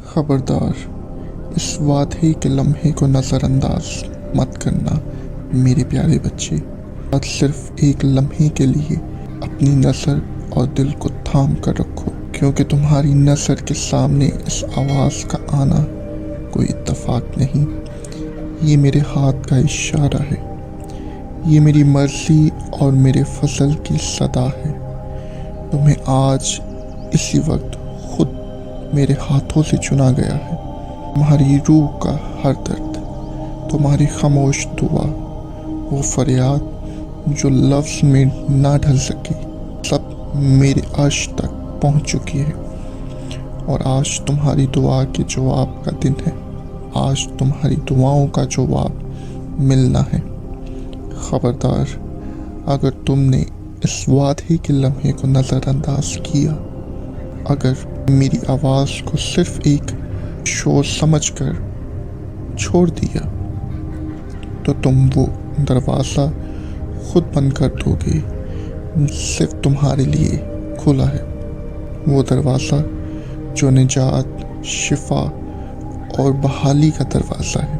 खबरदार, इस वादे के लम्हे को नज़रअंदाज मत करना मेरे प्यारे बच्चे। आज सिर्फ एक लम्हे के लिए अपनी नज़र और दिल को थाम कर रखो, क्योंकि तुम्हारी नज़र के सामने इस आवाज़ का आना कोई इत्तेफाक नहीं। ये मेरे हाथ का इशारा है, ये मेरी मर्ज़ी और मेरे फजल की सदा है। तुम्हें आज इसी वक्त खुद मेरे हाथों से चुना गया है। तुम्हारी रूह का हर दर्द, तुम्हारी खामोश दुआ, वो फरियाद जो लफ्ज़ में ना ढल सकी, सब मेरे अर्श तक पहुंच चुकी है। और आज तुम्हारी दुआ के जवाब का दिन है। आज तुम्हारी दुआओं का जवाब मिलना है। खबरदार, अगर तुमने इस वादे के लम्हे को नज़रअंदाज किया, अगर मेरी आवाज़ को सिर्फ एक शोर समझकर छोड़ दिया, तो तुम वो दरवाज़ा खुद बंद कर दोगे सिर्फ तुम्हारे लिए खुला है। वो दरवाज़ा जो निजात, शिफा और बहाली का दरवाज़ा है।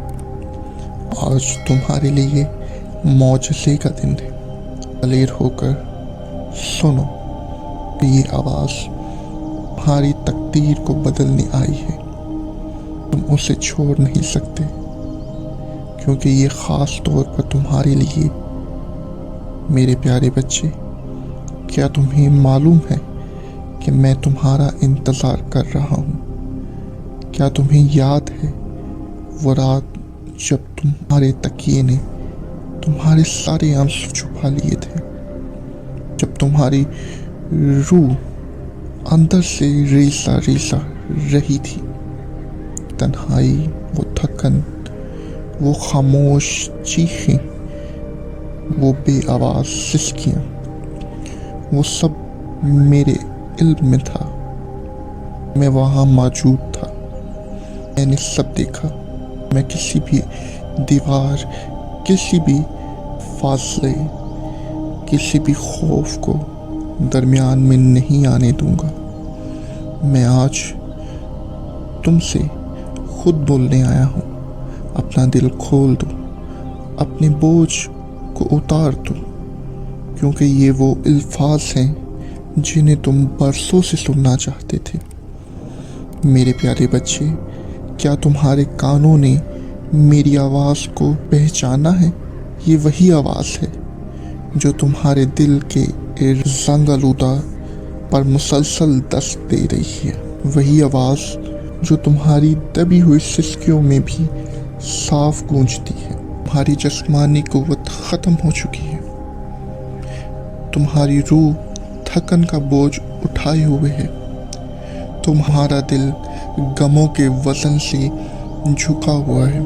आज तुम्हारे लिए मौजज़े का दिन है। दलेर होकर सुनो, ये आवाज़ तुम्हारी तकदीर को बदलने आई है। तुम उसे छोड़ नहीं सकते, क्योंकि ये ख़ास तौर पर तुम्हारे लिए। मेरे प्यारे बच्चे, क्या तुम्हें मालूम है कि मैं तुम्हारा इंतज़ार कर रहा हूँ? क्या तुम्हें याद है वो रात जब तुम्हारे तकिए ने तुम्हारे सारे आंसू छुपा लिए थे, जब तुम्हारी रूह अंदर से रेसा रेसा रही थी? तन्हाई, वो थकन, वो खामोश चीखें, वो बेआवाज़ सिसकियाँ, वो सब मेरे इल्म में था। मैं वहाँ मौजूद था। मैंने सब देखा। मैं किसी भी दीवार, किसी भी फासले, किसी भी खौफ को दरमियान में नहीं आने दूंगा। मैं आज तुमसे खुद बोलने आया हूँ। अपना दिल खोल दो, अपने बोझ को उतार दो, क्योंकि ये वो अल्फाज हैं जिन्हें तुम बरसों से सुनना चाहते थे। मेरे प्यारे बच्चे, क्या तुम्हारे कानों ने मेरी आवाज़ को पहचाना है? ये वही आवाज़ है जो तुम्हारे दिल के ज़ंग आलूदा पर मुसलसल दस्त दे रही है। वही आवाज़ जो तुम्हारी दबी हुई सिसकियों में भी साफ गूंजती है। तुम्हारी जिस्मानी कुव्वत ख़त्म हो चुकी है। तुम्हारी रूह थकन का बोझ उठाए हुए है। तुम्हारा दिल गमों के वज़न से झुका हुआ है।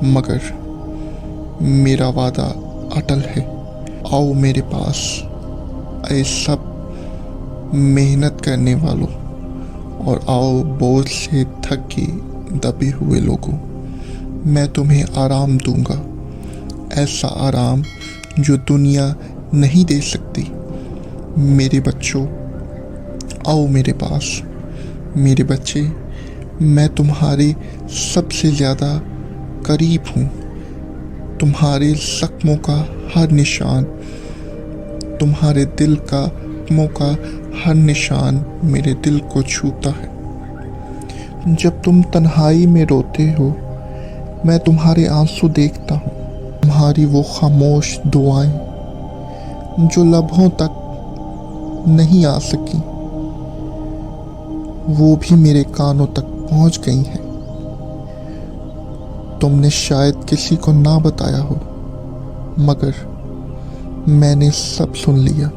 मगर मेरा वादा अटल है। आओ मेरे पास, ऐ सब मेहनत करने वालों, और आओ बोझ से थके दबे हुए लोगों। मैं तुम्हें आराम दूंगा, ऐसा आराम जो दुनिया नहीं दे सकती। मेरे बच्चों, आओ मेरे पास। मेरे बच्चे, मैं तुम्हारे सबसे ज़्यादा करीब हूँ। तुम्हारे ज़ख्मों का हर निशान, तुम्हारे दिल का ज़ख्मों का हर निशान मेरे दिल को छूता है। जब तुम तन्हाई में रोते हो, मैं तुम्हारे आंसू देखता हूँ। तुम्हारी वो खामोश दुआएं जो लबों तक नहीं आ सकी, वो भी मेरे कानों तक पहुंच गई हैं। तुमने शायद किसी को ना बताया हो, मगर मैंने सब सुन लिया।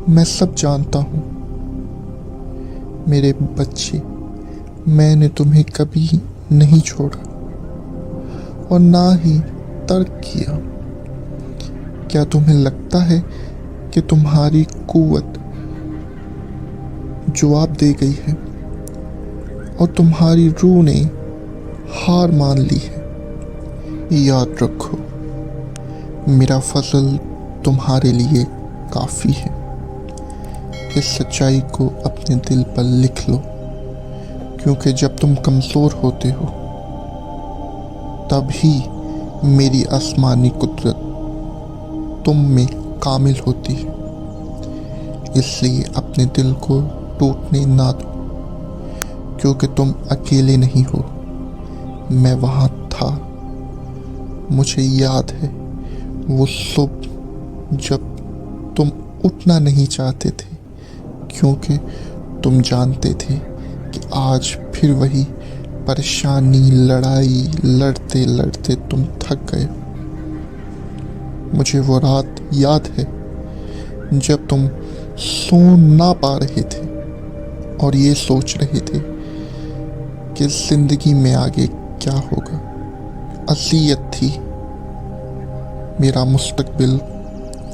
मैं सब जानता हूँ। मेरे बच्चे, मैंने तुम्हें कभी नहीं छोड़ा और ना ही तर्क किया। क्या तुम्हें लगता है कि तुम्हारी कुव्वत जवाब दे गई है और तुम्हारी रूह ने हार मान ली है? याद रखो, मेरा फजल तुम्हारे लिए काफ़ी है। इस सच्चाई को अपने दिल पर लिख लो। क्योंकि जब तुम कमज़ोर होते हो तभी मेरी आसमानी कुदरत तुम में कामिल होती है। इसलिए अपने दिल को टूटने ना दो, क्योंकि तुम अकेले नहीं हो, मैं वहाँ था। मुझे याद है वो सुबह जब तुम उठना नहीं चाहते थे, क्योंकि तुम जानते थे कि आज फिर वही परेशानी, लड़ाई लड़ते लड़ते तुम थक गए। मुझे वो रात याद है जब तुम सो ना पा रहे थे और ये सोच रहे थे कि जिंदगी में आगे क्या होगा। अज़ियत थी, मेरा मुस्तकबिल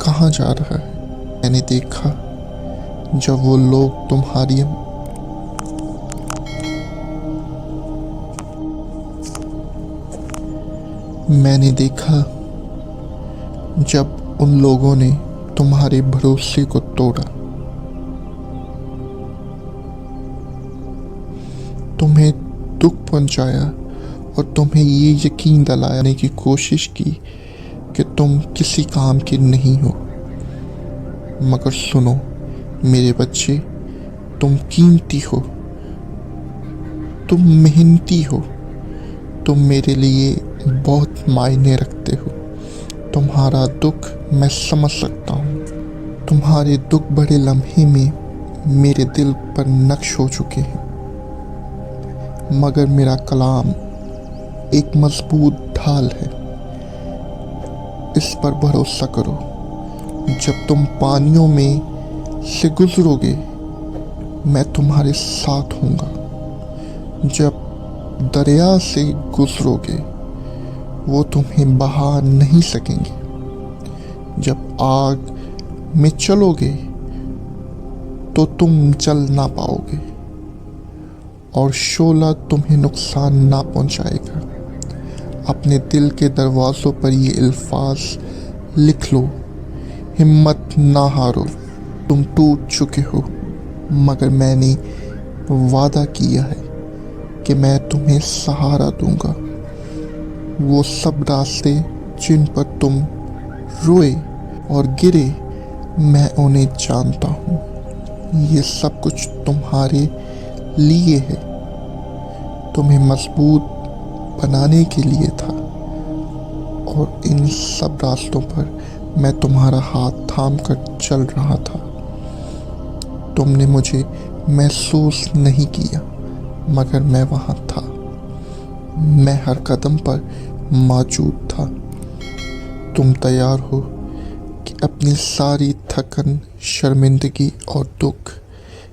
कहाँ जा रहा है। मैंने देखा जब वो लोग तुम्हारी मैंने देखा जब उन लोगों ने तुम्हारे भरोसे को तोड़ा, तुम्हें दुख पहुंचाया और तुम्हें ये यकीन दिलाने की कोशिश की कि तुम किसी काम के नहीं हो। मगर सुनो मेरे बच्चे, तुम कीमती हो, तुम मेहनती हो, तुम मेरे लिए बहुत मायने रखते हो। तुम्हारा दुख मैं समझ सकता हूँ। तुम्हारे दुख बड़े लम्हे में मेरे दिल पर नक्श हो चुके हैं। मगर मेरा कलाम एक मजबूत ढाल है, इस पर भरोसा करो। जब तुम पानियों में से गुजरोगे मैं तुम्हारे साथ हूँगा। जब दरिया से गुजरोगे वो तुम्हें बहा नहीं सकेंगे। जब आग में चलोगे तो तुम जल ना पाओगे और शोला तुम्हें नुकसान ना पहुंचाएगा। अपने दिल के दरवाज़ों पर ये अल्फाज लिख लो, हिम्मत ना हारो। तुम टूट चुके हो, मगर मैंने वादा किया है कि मैं तुम्हें सहारा दूंगा। वो सब रास्ते जिन पर तुम रोए और गिरे, मैं उन्हें जानता हूँ। ये सब कुछ तुम्हारे लिए है, तुम्हें मजबूत बनाने के लिए था। और इन सब रास्तों पर मैं तुम्हारा हाथ थाम कर चल रहा था। तुमने मुझे महसूस नहीं किया, मगर मैं वहाँ था। मैं हर कदम पर मौजूद था। तुम तैयार हो कि अपनी सारी थकन, शर्मिंदगी और दुख